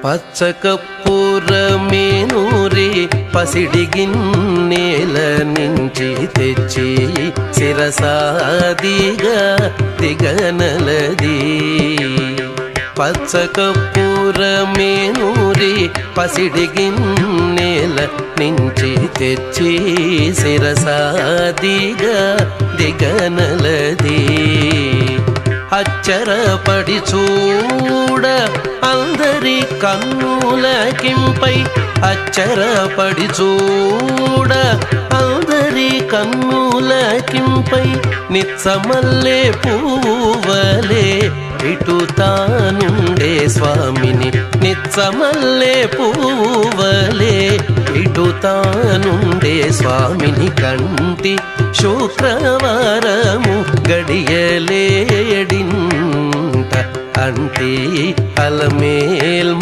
పచ్చకప్పురమేనూరి పసిడిగిన్నేల నుంచి తెచ్చి శిరసాదిగా దిగనలది. పచ్చకప్పురమేనూరి పసిడిగిన్నేల నుంచి తెచ్చి శిరసాదిగా దిగనలది. అచ్చరపడి చూడ అందరి కన్నులకింపై, అచ్చరపడి చూడ అందరి కన్నులకింపై, నిత్సమల్లే పూవలే ఇటుతానుండే స్వామిని, నిత్సమల్లే పూవలే ఇటుతానుండే స్వామిని కంటి. శుక్రవారము గడియలేడింట అంటే అలమేల్